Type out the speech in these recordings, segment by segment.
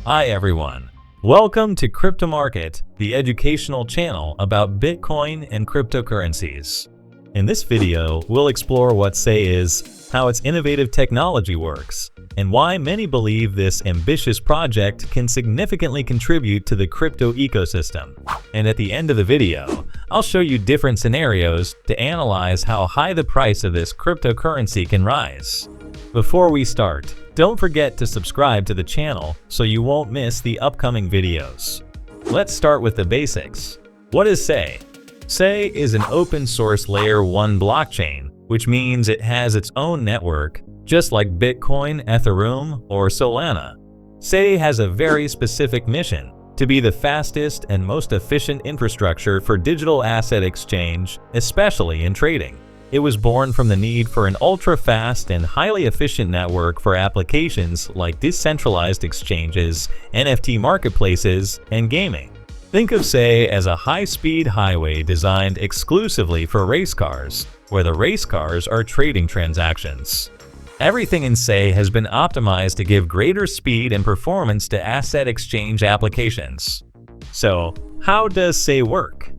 Hi everyone. Welcome to Crypto Market, the educational channel about Bitcoin and cryptocurrencies. In this video, we'll explore what SAY is, how its innovative technology works, and why many believe this ambitious project can significantly contribute to the crypto ecosystem. And at the end of the video, I'll show you different scenarios to analyze how high the price of this cryptocurrency can rise. Before we start, don't forget to subscribe to the channel so you won't miss the upcoming videos. Let's start with the basics. What is SAY? SAY is an open source layer 1 blockchain, which means it has its own network, just like Bitcoin, Ethereum, or Solana. SAY has a very specific mission: to be the fastest and most efficient infrastructure for digital asset exchange, especially in trading. It was born from the need for an ultra-fast and highly efficient network for applications like decentralized exchanges, NFT marketplaces, and gaming. Think of SAY as a high-speed highway designed exclusively for race cars, where the race cars are trading transactions. Everything in SAY has been optimized to give greater speed and performance to asset exchange applications. So, how does SAY work?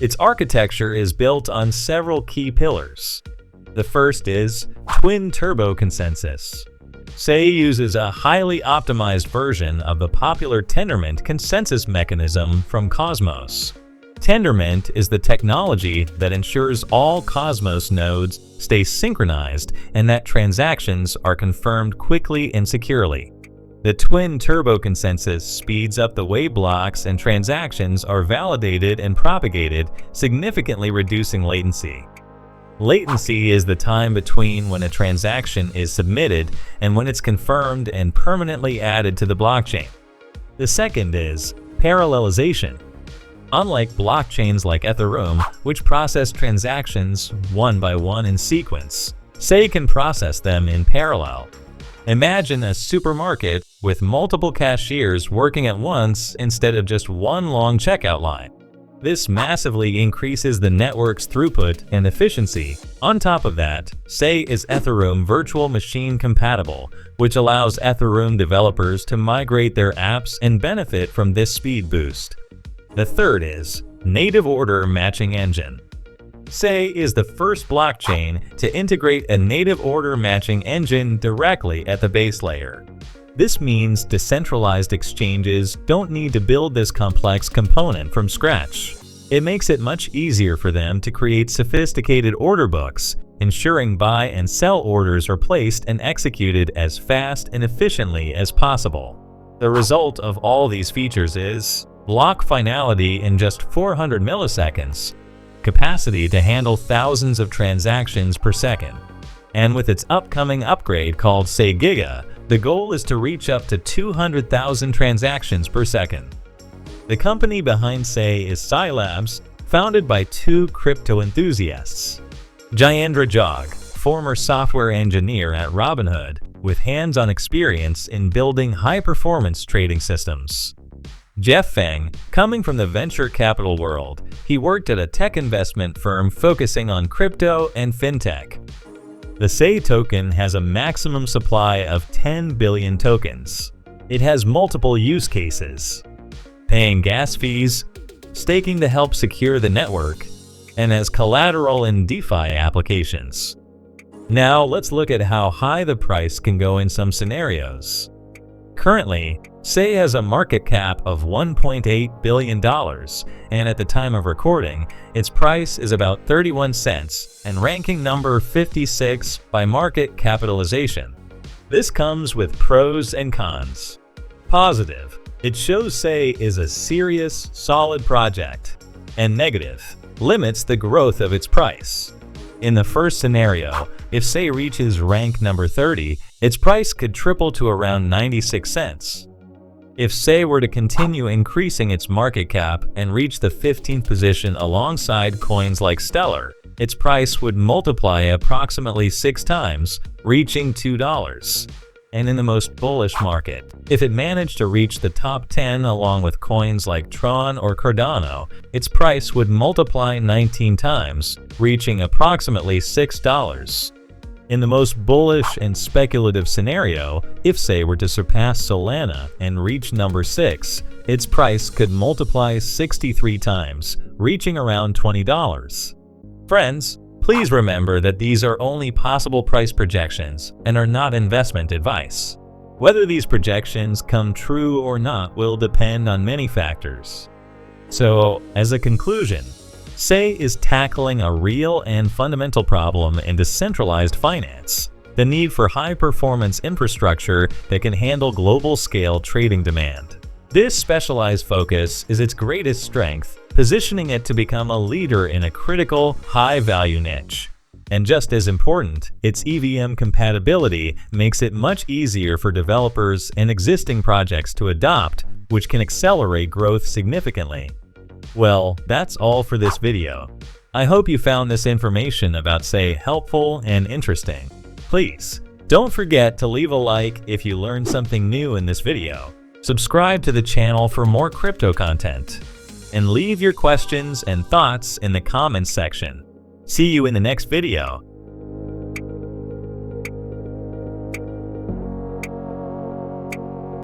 Its architecture is built on several key pillars. The first is Twin Turbo Consensus. SAY uses a highly optimized version of the popular Tendermint consensus mechanism from Cosmos. Tendermint is the technology that ensures all Cosmos nodes stay synchronized and that transactions are confirmed quickly and securely. The Twin Turbo Consensus speeds up the way blocks and transactions are validated and propagated, significantly reducing latency. Latency is the time between when a transaction is submitted and when it's confirmed and permanently added to the blockchain. The second is parallelization. Unlike blockchains like Ethereum, which process transactions one by one in sequence, SAY can process them in parallel. Imagine a supermarket with multiple cashiers working at once instead of just one long checkout line. This massively increases the network's throughput and efficiency. On top of that, SAY is Ethereum Virtual Machine compatible, which allows Ethereum developers to migrate their apps and benefit from this speed boost. The third is Native Order Matching Engine. SAY is the first blockchain to integrate a native order matching engine directly at the base layer. This means decentralized exchanges don't need to build this complex component from scratch. It makes it much easier for them to create sophisticated order books, ensuring buy and sell orders are placed and executed as fast and efficiently as possible. The result of all these features is block finality in just 400 milliseconds, capacity to handle thousands of transactions per second. And with its upcoming upgrade called SAY Giga, the goal is to reach up to 200,000 transactions per second. The company behind SAY is SAI Labs, founded by two crypto enthusiasts. Jayendra Jog, former software engineer at Robinhood, with hands-on experience in building high-performance trading systems. Jeff Feng, coming from the venture capital world, he worked at a tech investment firm focusing on crypto and fintech. The SAY token has a maximum supply of 10 billion tokens. It has multiple use cases: paying gas fees, staking to help secure the network, and as collateral in DeFi applications. Now let's look at how high the price can go in some scenarios. Currently, SAY has a market cap of $1.8 billion, and at the time of recording, its price is about 31 cents and ranking number 56 by market capitalization. This comes with pros and cons. Positive: it shows SAY is a serious, solid project. And negative: limits the growth of its price. In the first scenario, if SAY reaches rank number 30, its price could triple to around 96 cents. If SAY were to continue increasing its market cap and reach the 15th position alongside coins like Stellar, its price would multiply approximately 6 times, reaching $2. And in the most bullish market, if it managed to reach the top 10 along with coins like Tron or Cardano, its price would multiply 19 times, reaching approximately $6. In the most bullish and speculative scenario, if Say were to surpass Solana and reach number 6, its price could multiply 63 times, reaching around $20. Friends, please remember that these are only possible price projections and are not investment advice. Whether these projections come true or not will depend on many factors. So, as a conclusion, Say is tackling a real and fundamental problem in decentralized finance: the need for high-performance infrastructure that can handle global-scale trading demand. This specialized focus is its greatest strength, positioning it to become a leader in a critical, high-value niche. And just as important, its EVM compatibility makes it much easier for developers and existing projects to adopt, which can accelerate growth significantly. Well, that's all for this video. I hope you found this information about Say helpful and interesting. Please, don't forget to leave a like if you learned something new in this video. Subscribe to the channel for more crypto content. And leave your questions and thoughts in the comments section. See you in the next video.